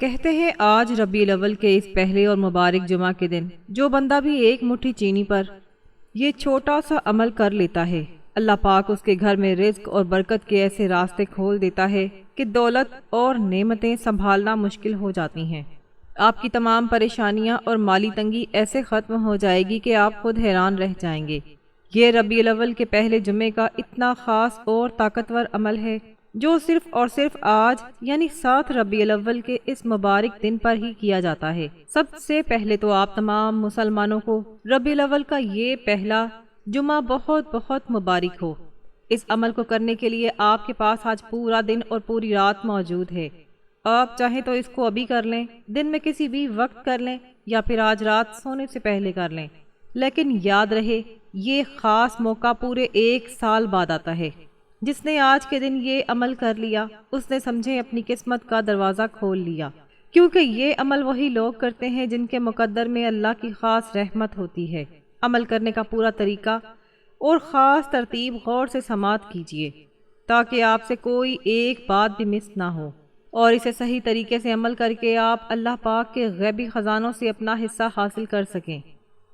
کہتے ہیں آج ربیع الاول کے اس پہلے اور مبارک جمعہ کے دن جو بندہ بھی ایک مٹھی چینی پر یہ چھوٹا سا عمل کر لیتا ہے، اللہ پاک اس کے گھر میں رزق اور برکت کے ایسے راستے کھول دیتا ہے کہ دولت اور نعمتیں سنبھالنا مشکل ہو جاتی ہیں۔ آپ کی تمام پریشانیاں اور مالی تنگی ایسے ختم ہو جائے گی کہ آپ خود حیران رہ جائیں گے۔ یہ ربیع الاول کے پہلے جمعے کا اتنا خاص اور طاقتور عمل ہے جو صرف اور صرف آج یعنی 7 ربیع الاول کے اس مبارک دن پر ہی کیا جاتا ہے۔ سب سے پہلے تو آپ تمام مسلمانوں کو ربیع الاول کا یہ پہلا جمعہ بہت بہت مبارک ہو۔ اس عمل کو کرنے کے لیے آپ کے پاس آج پورا دن اور پوری رات موجود ہے۔ آپ چاہیں تو اس کو ابھی کر لیں، دن میں کسی بھی وقت کر لیں، یا پھر آج رات سونے سے پہلے کر لیں، لیکن یاد رہے یہ خاص موقع پورے 1 سال بعد آتا ہے۔ جس نے آج کے دن یہ عمل کر لیا اس نے سمجھے اپنی قسمت کا دروازہ کھول لیا، کیونکہ یہ عمل وہی لوگ کرتے ہیں جن کے مقدر میں اللہ کی خاص رحمت ہوتی ہے۔ عمل کرنے کا پورا طریقہ اور خاص ترتیب غور سے سماعت کیجیے تاکہ آپ سے کوئی ایک بات بھی مس نہ ہو، اور اسے صحیح طریقے سے عمل کر کے آپ اللہ پاک کے غیبی خزانوں سے اپنا حصہ حاصل کر سکیں۔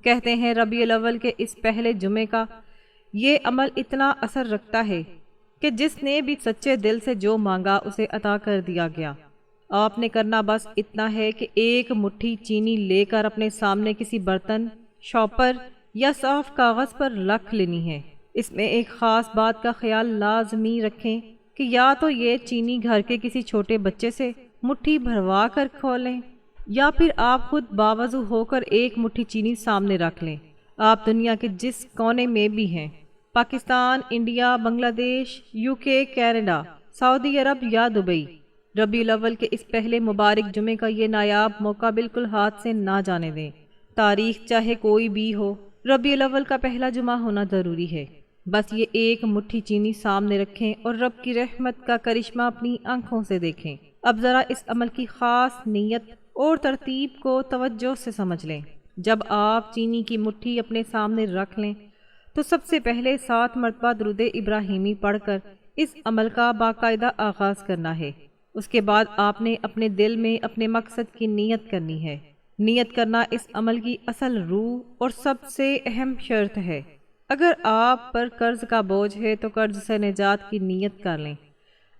کہتے ہیں ربیع الاول کے اس پہلے جمعے کا یہ عمل اتنا اثر رکھتا ہے کہ جس نے بھی سچے دل سے جو مانگا اسے عطا کر دیا گیا۔ آپ نے کرنا بس اتنا ہے کہ ایک مٹھی چینی لے کر اپنے سامنے کسی برتن، شاپر یا صاف کاغذ پر رکھ لینی ہے۔ اس میں ایک خاص بات کا خیال لازمی رکھیں کہ یا تو یہ چینی گھر کے کسی چھوٹے بچے سے مٹھی بھروا کر کھولیں، یا پھر آپ خود باوضو ہو کر ایک مٹھی چینی سامنے رکھ لیں۔ آپ دنیا کے جس کونے میں بھی ہیں، پاکستان، انڈیا، بنگلہ دیش، UK، کینیڈا، سعودی عرب یا دبئی، ربیع الاول کے اس پہلے مبارک جمعے کا یہ نایاب موقع بالکل ہاتھ سے نہ جانے دیں۔ تاریخ چاہے کوئی بھی ہو، ربیع الاول کا پہلا جمعہ ہونا ضروری ہے۔ بس یہ ایک مٹھی چینی سامنے رکھیں اور رب کی رحمت کا کرشمہ اپنی آنکھوں سے دیکھیں۔ اب ذرا اس عمل کی خاص نیت اور ترتیب کو توجہ سے سمجھ لیں۔ جب آپ چینی کی مٹھی اپنے سامنے رکھ لیں تو سب سے پہلے 7 مرتبہ درود ابراہیمی پڑھ کر اس عمل کا باقاعدہ آغاز کرنا ہے۔ اس کے بعد آپ نے اپنے دل میں اپنے مقصد کی نیت کرنی ہے۔ نیت کرنا اس عمل کی اصل روح اور سب سے اہم شرط ہے۔ اگر آپ پر قرض کا بوجھ ہے تو قرض سے نجات کی نیت کر لیں۔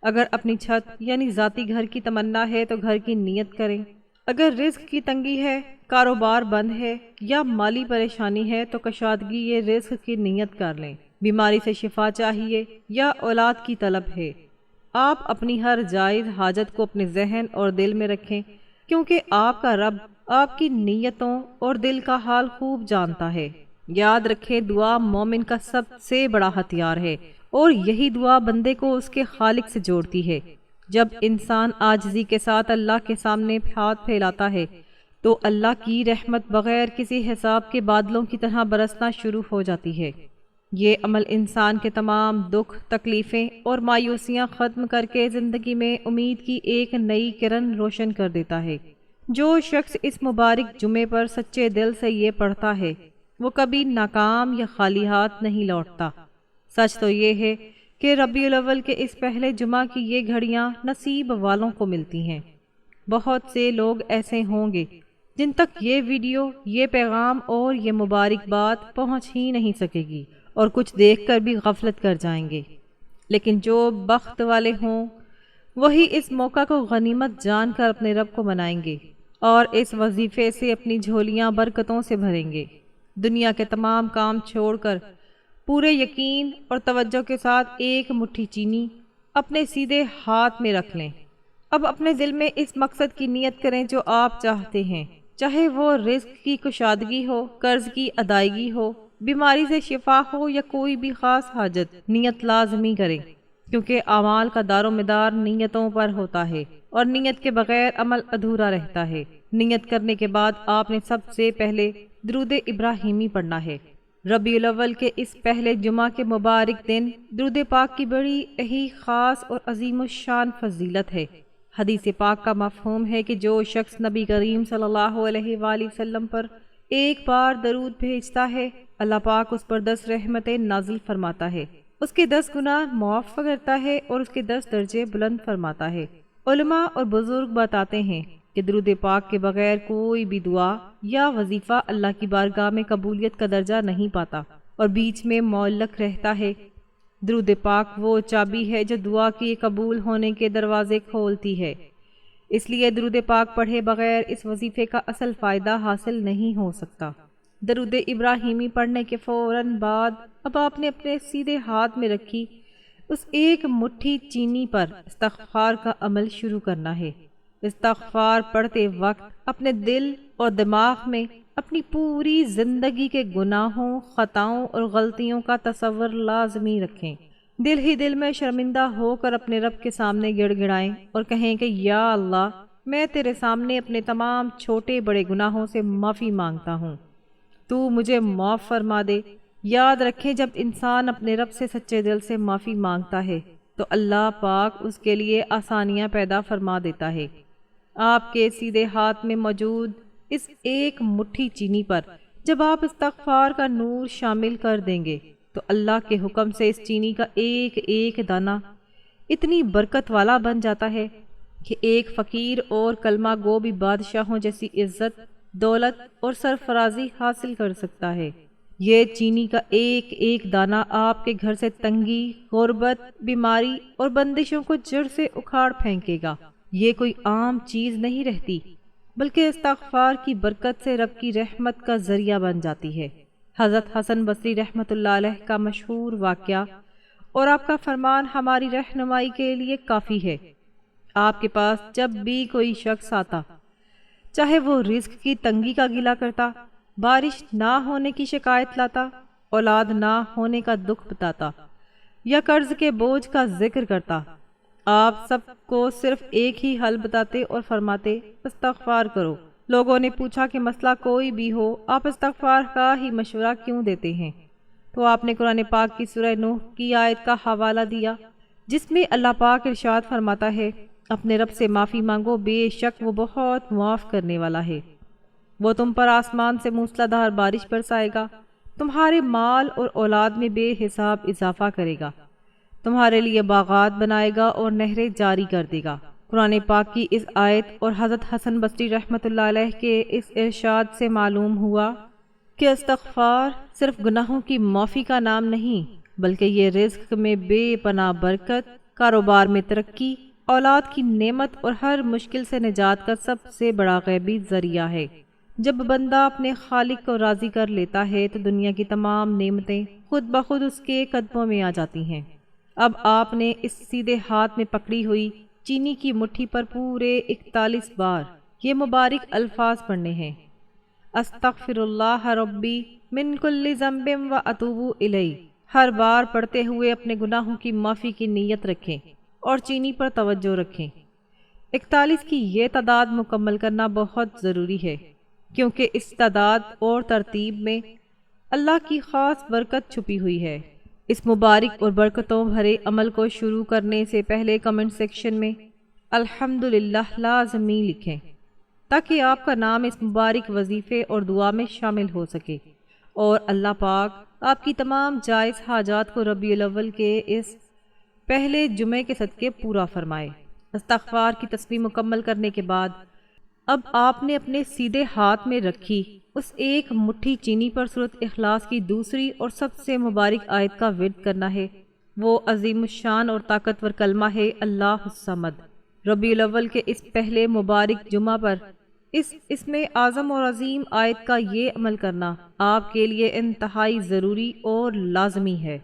اگر اپنی چھت یعنی ذاتی گھر کی تمنا ہے تو گھر کی نیت کریں۔ اگر رزق کی تنگی ہے، کاروبار بند ہے یا مالی پریشانی ہے تو کشادگی یہ رزق کی نیت کر لیں۔ بیماری سے شفا چاہیے یا اولاد کی طلب ہے، آپ اپنی ہر جائز حاجت کو اپنے ذہن اور دل میں رکھیں، کیونکہ آپ کا رب آپ کی نیتوں اور دل کا حال خوب جانتا ہے۔ یاد رکھیں دعا مومن کا سب سے بڑا ہتھیار ہے، اور یہی دعا بندے کو اس کے خالق سے جوڑتی ہے۔ جب انسان عاجزی کے ساتھ اللہ کے سامنے ہاتھ پھیلاتا ہے تو اللہ کی رحمت بغیر کسی حساب کے بادلوں کی طرح برسنا شروع ہو جاتی ہے۔ یہ عمل انسان کے تمام دکھ، تکلیفیں اور مایوسیاں ختم کر کے زندگی میں امید کی ایک نئی کرن روشن کر دیتا ہے۔ جو شخص اس مبارک جمعے پر سچے دل سے یہ پڑھتا ہے وہ کبھی ناکام یا خالی ہاتھ نہیں لوٹتا۔ سچ تو یہ ہے کہ ربیع الاول کے اس پہلے جمعہ کی یہ گھڑیاں نصیب والوں کو ملتی ہیں۔ بہت سے لوگ ایسے ہوں گے جن تک یہ ویڈیو، یہ پیغام اور یہ مبارک بات پہنچ ہی نہیں سکے گی، اور کچھ دیکھ کر بھی غفلت کر جائیں گے، لیکن جو بخت والے ہوں وہی اس موقع کو غنیمت جان کر اپنے رب کو منائیں گے اور اس وظیفے سے اپنی جھولیاں برکتوں سے بھریں گے۔ دنیا کے تمام کام چھوڑ کر پورے یقین اور توجہ کے ساتھ ایک مٹھی چینی اپنے سیدھے ہاتھ میں رکھ لیں۔ اب اپنے دل میں اس مقصد کی نیت کریں جو آپ چاہتے ہیں، چاہے وہ رزق کی کشادگی ہو، قرض کی ادائیگی ہو، بیماری سے شفا ہو یا کوئی بھی خاص حاجت۔ نیت لازمی کریں، کیونکہ اعمال کا دار و مدار نیتوں پر ہوتا ہے، اور نیت کے بغیر عمل ادھورا رہتا ہے۔ نیت کرنے کے بعد آپ نے سب سے پہلے درود ابراہیمی پڑھنا ہے۔ ربیع الاول کے اس پہلے جمعہ کے مبارک دن درود پاک کی بڑی ہی خاص اور عظیم الشان فضیلت ہے۔ حدیث پاک کا مفہوم ہے کہ جو شخص نبی کریم صلی اللہ علیہ وآلہ وسلم پر ایک بار درود بھیجتا ہے، اللہ پاک اس پر 10 رحمتیں نازل فرماتا ہے، اس کے 10 گناہ معاف کرتا ہے اور اس کے 10 درجے بلند فرماتا ہے۔ علماء اور بزرگ بتاتے ہیں کہ درود پاک کے بغیر کوئی بھی دعا یا وظیفہ اللہ کی بارگاہ میں قبولیت کا درجہ نہیں پاتا اور بیچ میں معلق رہتا ہے۔ درود پاک وہ چابی ہے جو دعا کے قبول ہونے کے دروازے کھولتی ہے، اس لیے درود پاک پڑھے بغیر اس وظیفے کا اصل فائدہ حاصل نہیں ہو سکتا۔ درود ابراہیمی پڑھنے کے فوراً بعد اب آپ نے اپنے سیدھے ہاتھ میں رکھی اس ایک مٹھی چینی پر استغفار کا عمل شروع کرنا ہے۔ استغفار پڑھتے وقت اپنے دل اور دماغ میں اپنی پوری زندگی کے گناہوں، خطاؤں اور غلطیوں کا تصور لازمی رکھیں۔ دل ہی دل میں شرمندہ ہو کر اپنے رب کے سامنے گڑ گڑائیں اور کہیں کہ یا اللہ، میں تیرے سامنے اپنے تمام چھوٹے بڑے گناہوں سے معافی مانگتا ہوں، تو مجھے معاف فرما دے۔ یاد رکھیں جب انسان اپنے رب سے سچے دل سے معافی مانگتا ہے تو اللہ پاک اس کے لیے آسانیاں پیدا فرما دیتا ہے۔ آپ کے سیدھے ہاتھ میں موجود اس ایک مٹھی چینی پر جب آپ استغفار کا نور شامل کر دیں گے تو اللہ کے حکم سے اس چینی کا ایک ایک دانہ اتنی برکت والا بن جاتا ہے کہ ایک فقیر اور کلمہ گو بھی بادشاہوں جیسی عزت، دولت اور سرفرازی حاصل کر سکتا ہے۔ یہ چینی کا ایک ایک دانہ آپ کے گھر سے تنگی، غربت، بیماری اور بندشوں کو جڑ سے اکھاڑ پھینکے گا۔ یہ کوئی عام چیز نہیں رہتی بلکہ استغفار کی برکت سے رب کی رحمت کا ذریعہ بن جاتی ہے۔ حضرت حسن بصری رحمۃ اللہ علیہ کا مشہور واقعہ اور آپ کا فرمان ہماری رہنمائی کے لیے کافی ہے۔ آپ کے پاس جب بھی کوئی شخص آتا، چاہے وہ رزق کی تنگی کا گلہ کرتا، بارش نہ ہونے کی شکایت لاتا، اولاد نہ ہونے کا دکھ بتاتا یا قرض کے بوجھ کا ذکر کرتا، آپ سب کو صرف ایک ہی حل بتاتے اور فرماتے استغفار کرو۔ لوگوں نے پوچھا کہ مسئلہ کوئی بھی ہو، آپ استغفار کا ہی مشورہ کیوں دیتے ہیں؟ تو آپ نے قرآن پاک کی سورہ نوح کی آیت کا حوالہ دیا جس میں اللہ پاک ارشاد فرماتا ہے، اپنے رب سے معافی مانگو، بے شک وہ بہت معاف کرنے والا ہے۔ وہ تم پر آسمان سے موسلا دھار بارش برسائے گا، تمہارے مال اور اولاد میں بے حساب اضافہ کرے گا، تمہارے لیے باغات بنائے گا اور نہریں جاری کر دے گا۔ قرآن پاک کی اس آیت اور حضرت حسن بصری رحمۃ اللہ علیہ کے اس ارشاد سے معلوم ہوا کہ استغفار صرف گناہوں کی معافی کا نام نہیں بلکہ یہ رزق میں بے پناہ برکت، کاروبار میں ترقی، اولاد کی نعمت اور ہر مشکل سے نجات کا سب سے بڑا غیبی ذریعہ ہے۔ جب بندہ اپنے خالق کو راضی کر لیتا ہے تو دنیا کی تمام نعمتیں خود بخود اس کے قدموں میں آ جاتی ہیں۔ اب آپ نے اس سیدھے ہاتھ میں پکڑی ہوئی چینی کی مٹھی پر پورے 41 بار یہ مبارک الفاظ پڑھنے ہیں، استغفر اللہ ربی من کل ذنب و اتوب الیہ۔ ہر بار پڑھتے ہوئے اپنے گناہوں کی معافی کی نیت رکھیں اور چینی پر توجہ رکھیں۔ 41 کی یہ تعداد مکمل کرنا بہت ضروری ہے کیونکہ اس تعداد اور ترتیب میں اللہ کی خاص برکت چھپی ہوئی ہے۔ اس مبارک اور برکتوں بھرے عمل کو شروع کرنے سے پہلے کمنٹ سیکشن میں الحمدللہ لازمی لکھیں تاکہ آپ کا نام اس مبارک وظیفے اور دعا میں شامل ہو سکے اور اللہ پاک آپ کی تمام جائز حاجات کو ربیع الاول کے اس پہلے جمعے کے صدقے پورا فرمائے۔ استغفار کی تسبیح مکمل کرنے کے بعد اب آپ نے اپنے سیدھے ہاتھ میں رکھی اس ایک مٹھی چینی پر سورۃ اخلاص کی دوسری اور سب سے مبارک آیت کا ورد کرنا ہے۔ وہ عظیم الشان اور طاقتور کلمہ ہے اللہ الصمد۔ ربیع الاول کے اس پہلے مبارک جمعہ پر اس میں اعظم اور عظیم آیت کا یہ عمل کرنا آپ کے لیے انتہائی ضروری اور لازمی ہے،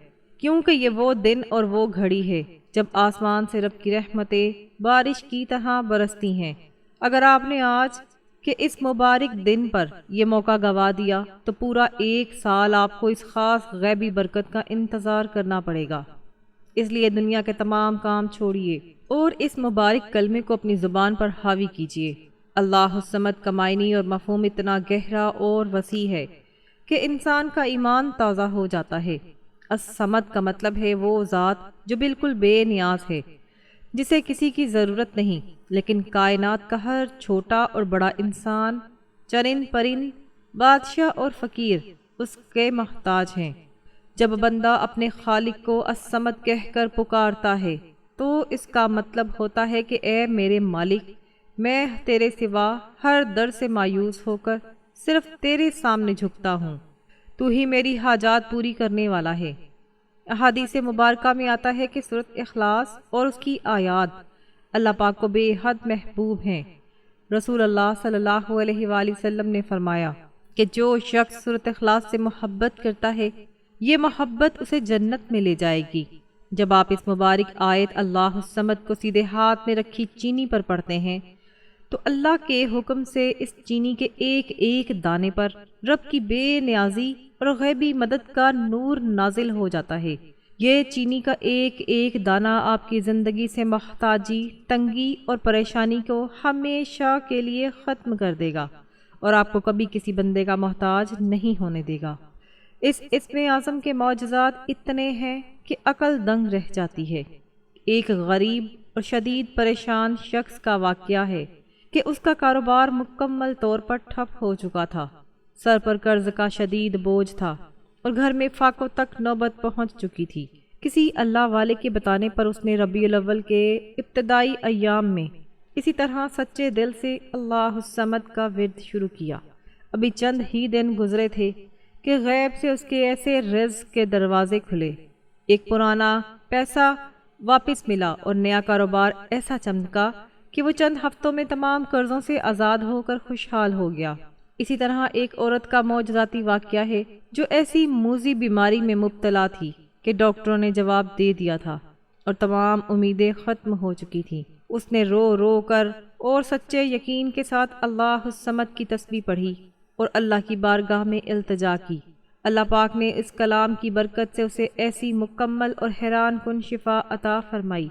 کیونکہ یہ وہ دن اور وہ گھڑی ہے جب آسمان سے رب کی رحمتیں بارش کی طرح برستی ہیں۔ اگر آپ نے آج کے اس مبارک دن پر یہ موقع گوا دیا تو پورا 1 سال آپ کو اس خاص غیبی برکت کا انتظار کرنا پڑے گا۔ اس لیے دنیا کے تمام کام چھوڑیے اور اس مبارک کلمے کو اپنی زبان پر حاوی کیجیے۔ اللہ الصمد کا معنی اور مفہوم اتنا گہرا اور وسیع ہے کہ انسان کا ایمان تازہ ہو جاتا ہے۔ الصمد کا مطلب ہے وہ ذات جو بالکل بے نیاز ہے، جسے کسی کی ضرورت نہیں، لیکن کائنات کا ہر چھوٹا اور بڑا انسان، چرند پرند، بادشاہ اور فقیر اس کے محتاج ہیں۔ جب بندہ اپنے خالق کو الصمد کہہ کر پکارتا ہے تو اس کا مطلب ہوتا ہے کہ اے میرے مالک، میں تیرے سوا ہر در سے مایوس ہو کر صرف تیرے سامنے جھکتا ہوں، تو ہی میری حاجات پوری کرنے والا ہے۔ احادیث مبارکہ میں آتا ہے کہ سورۃ اخلاص اور اس کی آیات اللہ پاک کو بے حد محبوب ہیں۔ رسول اللہ صلی اللہ علیہ وآلہ وسلم نے فرمایا کہ جو شخص سورۃ اخلاص سے محبت کرتا ہے، یہ محبت اسے جنت میں لے جائے گی۔ جب آپ اس مبارک آیت اللہ الصمد کو سیدھے ہاتھ میں رکھی چینی پر پڑھتے ہیں تو اللہ کے حکم سے اس چینی کے ایک ایک دانے پر رب کی بے نیازی اور غیبی مدد کا نور نازل ہو جاتا ہے۔ یہ چینی کا ایک ایک دانہ آپ کی زندگی سے محتاجی، تنگی اور پریشانی کو ہمیشہ کے لیے ختم کر دے گا اور آپ کو کبھی کسی بندے کا محتاج نہیں ہونے دے گا۔ اس اسم اعظم کے معجزات اتنے ہیں کہ عقل دنگ رہ جاتی ہے۔ ایک غریب اور شدید پریشان شخص کا واقعہ ہے کہ اس کا کاروبار مکمل طور پر ٹھپ ہو چکا تھا، سر پر قرض کا شدید بوجھ تھا اور گھر میں فاقوں تک نوبت پہنچ چکی تھی۔ کسی اللہ والے کے بتانے پر اس نے ربیع الاول کے ابتدائی ایام میں اسی طرح سچے دل سے اللہ الصمد کا ورد شروع کیا۔ ابھی چند ہی دن گزرے تھے کہ غیب سے اس کے ایسے رزق کے دروازے کھلے، ایک پرانا پیسہ واپس ملا اور نیا کاروبار ایسا چمکا کہ وہ چند ہفتوں میں تمام قرضوں سے آزاد ہو کر خوشحال ہو گیا۔ اسی طرح ایک عورت کا معجزاتی واقعہ ہے جو ایسی موذی بیماری میں مبتلا تھی کہ ڈاکٹروں نے جواب دے دیا تھا اور تمام امیدیں ختم ہو چکی تھیں۔ اس نے رو رو کر اور سچے یقین کے ساتھ اللہ الصمد کی تسبیح پڑھی اور اللہ کی بارگاہ میں التجا کی۔ اللہ پاک نے اس کلام کی برکت سے اسے ایسی مکمل اور حیران کن شفا عطا فرمائی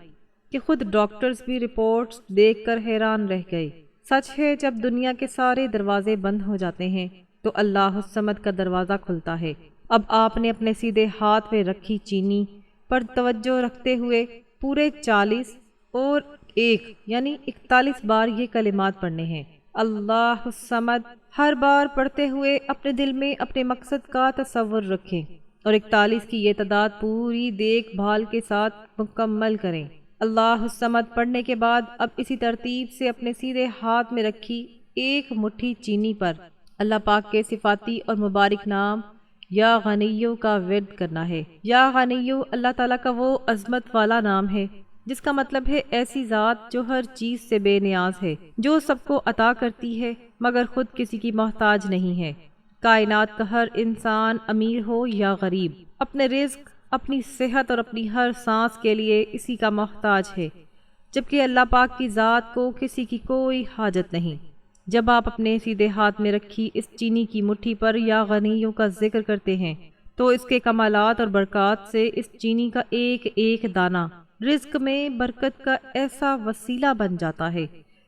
کہ خود ڈاکٹرز بھی رپورٹس دیکھ کر حیران رہ گئے۔ سچ ہے، جب دنیا کے سارے دروازے بند ہو جاتے ہیں تو اللہ الصمد کا دروازہ کھلتا ہے۔ اب آپ نے اپنے سیدھے ہاتھ میں رکھی چینی پر توجہ رکھتے ہوئے پورے 40 اور 1 یعنی 41 بار یہ کلمات پڑھنے ہیں۔ اللہ الصمد ہر بار پڑھتے ہوئے اپنے دل میں اپنے مقصد کا تصور رکھیں اور 41 کی یہ تعداد پوری دیکھ بھال کے ساتھ مکمل کریں۔ اللہ الصمد پڑھنے کے بعد اب اسی ترتیب سے اپنے سیدھے ہاتھ میں رکھی ایک مٹھی چینی پر اللہ پاک کے صفاتی اور مبارک نام یا غنیو کا ورد کرنا ہے۔ یا غنیو اللہ تعالیٰ کا وہ عظمت والا نام ہے جس کا مطلب ہے ایسی ذات جو ہر چیز سے بے نیاز ہے، جو سب کو عطا کرتی ہے مگر خود کسی کی محتاج نہیں ہے۔ کائنات کا ہر انسان امیر ہو یا غریب، اپنے رزق، اپنی صحت اور اپنی ہر سانس کے لیے اسی کا محتاج ہے، جبکہ اللہ پاک کی ذات کو کسی کی کوئی حاجت نہیں۔ جب آپ اپنے سیدھے ہاتھ میں رکھی اس چینی کی مٹھی پر یا غنیوں کا ذکر کرتے ہیں تو اس کے کمالات اور برکات سے اس چینی کا ایک ایک دانہ رزق میں برکت کا ایسا وسیلہ بن جاتا ہے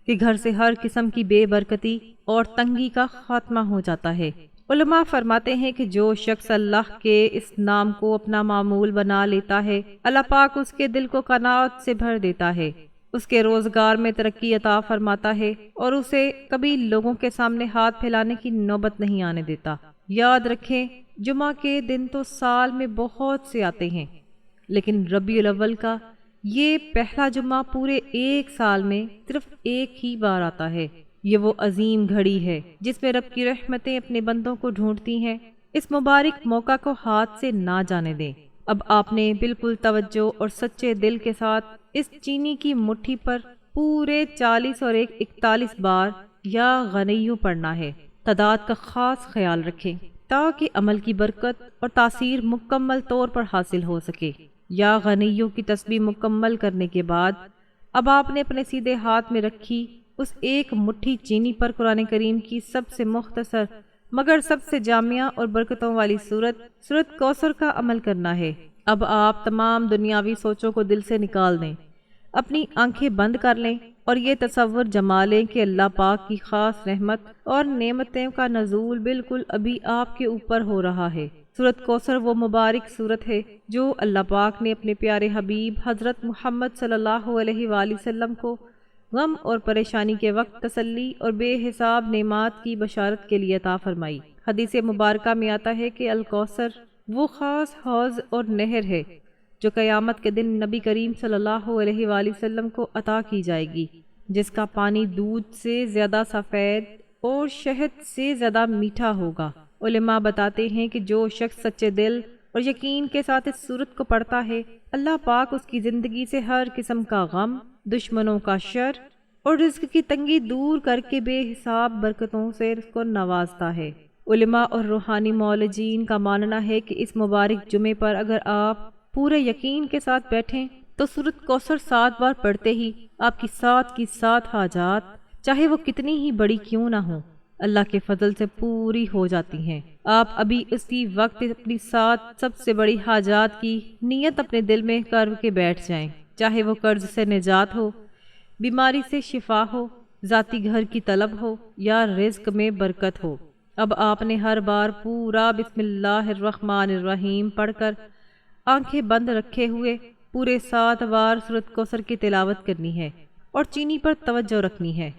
کہ گھر سے ہر قسم کی بے برکتی اور تنگی کا خاتمہ ہو جاتا ہے۔ علماء فرماتے ہیں کہ جو شخص اللہ کے اس نام کو اپنا معمول بنا لیتا ہے، اللہ پاک اس کے دل کو قناعت سے بھر دیتا ہے، اس کے روزگار میں ترقی عطا فرماتا ہے اور اسے کبھی لوگوں کے سامنے ہاتھ پھیلانے کی نوبت نہیں آنے دیتا۔ یاد رکھیں، جمعہ کے دن تو سال میں بہت سے آتے ہیں، لیکن ربیع الاول کا یہ پہلا جمعہ پورے ایک سال میں صرف ایک ہی بار آتا ہے۔ یہ وہ عظیم گھڑی ہے جس میں رب کی رحمتیں اپنے بندوں کو ڈھونڈتی ہیں۔ اس مبارک موقع کو ہاتھ سے نہ جانے دیں۔ اب آپ نے بالکل توجہ اور سچے دل کے ساتھ اس چینی کی مٹھی پر پورے 40 اور 41 بار یا غنیو پڑھنا ہے۔ تعداد کا خاص خیال رکھیں تاکہ عمل کی برکت اور تاثیر مکمل طور پر حاصل ہو سکے۔ یا غنیو کی تسبیح مکمل کرنے کے بعد اب آپ نے اپنے سیدھے ہاتھ میں رکھی اس ایک مٹھی چینی پر قرآن کریم کی سب سے مختصر مگر سب سے جامعہ اور برکتوں والی سورۃ کوثر کا عمل کرنا ہے۔ اب آپ تمام دنیاوی سوچوں کو دل سے نکال دیں، اپنی آنکھیں بند کر لیں اور یہ تصور جما لیں کہ اللہ پاک کی خاص رحمت اور نعمتوں کا نزول بالکل ابھی آپ کے اوپر ہو رہا ہے۔ سورۃ کوثر وہ مبارک سورت ہے جو اللہ پاک نے اپنے پیارے حبیب حضرت محمد صلی اللہ علیہ وآلہ وسلم کو غم اور پریشانی کے وقت تسلی اور بے حساب نعمات کی بشارت کے لیے عطا فرمائی۔ حدیث مبارکہ میں آتا ہے کہ الکوثر وہ خاص حوض اور نہر ہے جو قیامت کے دن نبی کریم صلی اللہ علیہ وآلہ وسلم کو عطا کی جائے گی۔ جس کا پانی دودھ سے زیادہ سفید اور شہد سے زیادہ میٹھا ہوگا۔ علماء بتاتے ہیں کہ جو شخص سچے دل اور یقین کے ساتھ اس سورت کو پڑھتا ہے، اللہ پاک اس کی زندگی سے ہر قسم کا غم، دشمنوں کا شر اور رزق کی تنگی دور کر کے بے حساب برکتوں سے اس کو نوازتا ہے۔ علماء اور روحانی معالجین کا ماننا ہے کہ اس مبارک جمعے پر اگر آپ پورے یقین کے ساتھ بیٹھیں تو سورۃ کوثر 7 بار پڑھتے ہی آپ کی 7 کی 7 حاجات، چاہے وہ کتنی ہی بڑی کیوں نہ ہوں، اللہ کے فضل سے پوری ہو جاتی ہیں۔ آپ ابھی اسی وقت اپنی 7 سب سے بڑی حاجات کی نیت اپنے دل میں کر کے بیٹھ جائیں، چاہے وہ قرض سے نجات ہو، بیماری سے شفا ہو، ذاتی گھر کی طلب ہو یا رزق میں برکت ہو۔ اب آپ نے ہر بار پورا بسم اللہ الرحمن الرحیم پڑھ کر آنکھیں بند رکھے ہوئے پورے 7 بار سورۃ کوثر کی تلاوت کرنی ہے اور چینی پر توجہ رکھنی ہے۔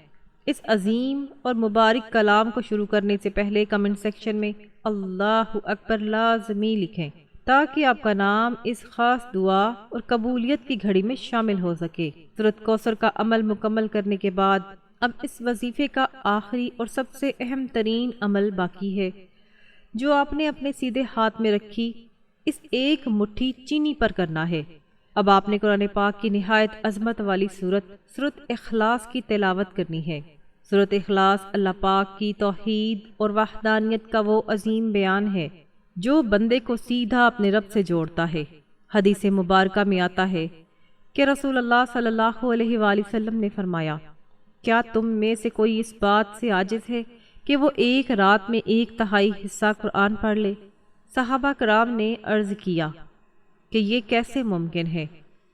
اس عظیم اور مبارک کلام کو شروع کرنے سے پہلے کمنٹ سیکشن میں اللہ اکبر لازمی لکھیں تاکہ آپ کا نام اس خاص دعا اور قبولیت کی گھڑی میں شامل ہو سکے۔ سورۃ کوثر کا عمل مکمل کرنے کے بعد اب اس وظیفے کا آخری اور سب سے اہم ترین عمل باقی ہے، جو آپ نے اپنے سیدھے ہاتھ میں رکھی اس ایک مٹھی چینی پر کرنا ہے۔ اب آپ نے قرآن پاک کی نہایت عظمت والی سورۃ اخلاص کی تلاوت کرنی ہے۔ سورۃ اخلاص اللہ پاک کی توحید اور وحدانیت کا وہ عظیم بیان ہے جو بندے کو سیدھا اپنے رب سے جوڑتا ہے۔ حدیث مبارکہ میں آتا ہے کہ رسول اللہ صلی اللہ علیہ وآلہ وسلم نے فرمایا، کیا تم میں سے کوئی اس بات سے عاجز ہے کہ وہ ایک رات میں 1/3 حصہ قرآن پڑھ لے؟ صحابہ کرام نے عرض کیا کہ یہ کیسے ممکن ہے؟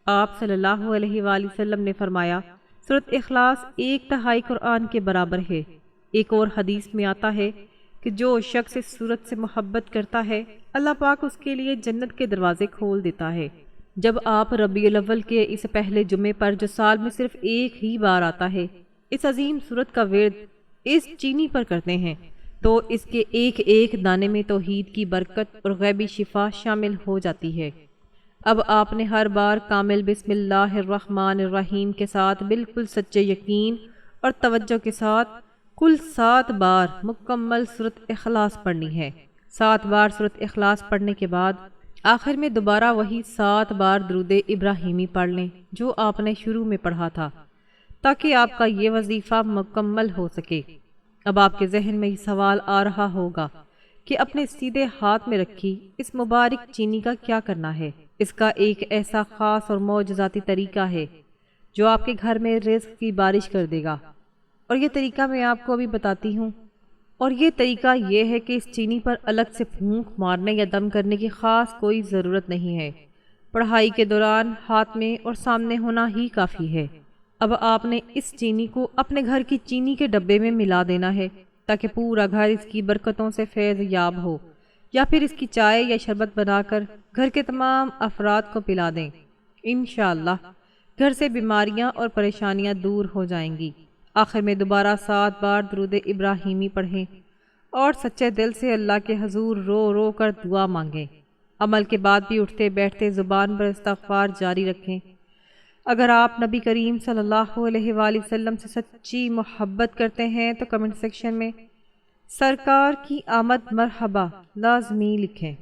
آپ صلی اللہ علیہ وآلہ وسلم نے فرمایا، سورۃ اخلاص 1/3 قرآن کے برابر ہے۔ ایک اور حدیث میں آتا ہے کہ جو شخص اس سورت سے محبت کرتا ہے، اللہ پاک اس کے لیے جنت کے دروازے کھول دیتا ہے۔ جب آپ ربیع الاول کے اس پہلے جمعے پر جو سال میں صرف ایک ہی بار آتا ہے، اس عظیم سورت کا ورد اس چینی پر کرتے ہیں تو اس کے ایک ایک دانے میں توحید کی برکت اور غیبی شفا شامل ہو جاتی ہے۔ اب آپ نے ہر بار کامل بسم اللہ الرحمن الرحیم کے ساتھ بالکل سچے یقین اور توجہ کے ساتھ کل 7 بار مکمل سورۃ اخلاص پڑھنی ہے۔ 7 بار سورۃ اخلاص پڑھنے کے بعد آخر میں دوبارہ وہی 7 بار درود ابراہیمی پڑھ لیں جو آپ نے شروع میں پڑھا تھا، تاکہ آپ کا یہ وظیفہ مکمل ہو سکے۔ اب آپ کے ذہن میں یہ سوال آ رہا ہوگا کہ اپنے سیدھے ہاتھ میں رکھی اس مبارک چینی کا کیا کرنا ہے؟ اس کا ایک ایسا خاص اور معجزاتی طریقہ ہے جو آپ کے گھر میں رزق کی بارش کر دے گا، اور یہ طریقہ میں آپ کو ابھی بتاتی ہوں۔ اور یہ طریقہ یہ ہے کہ اس چینی پر الگ سے پھونک مارنے یا دم کرنے کی خاص کوئی ضرورت نہیں ہے، پڑھائی کے دوران ہاتھ میں اور سامنے ہونا ہی کافی ہے۔ اب آپ نے اس چینی کو اپنے گھر کی چینی کے ڈبے میں ملا دینا ہے تاکہ پورا گھر اس کی برکتوں سے فیض یاب ہو، یا پھر اس کی چائے یا شربت بنا کر گھر کے تمام افراد کو پلا دیں۔ انشاءاللہ گھر سے بیماریاں اور پریشانیاں دور ہو جائیں گی۔ آخر میں دوبارہ 7 بار درود ابراہیمی پڑھیں اور سچے دل سے اللہ کے حضور رو رو کر دعا مانگیں۔ عمل کے بعد بھی اٹھتے بیٹھتے زبان پر استغفار جاری رکھیں۔ اگر آپ نبی کریم صلی اللہ علیہ وآلہ وسلم سے سچی محبت کرتے ہیں تو کمنٹ سیکشن میں سرکار کی آمد مرحبا لازمی لکھیں۔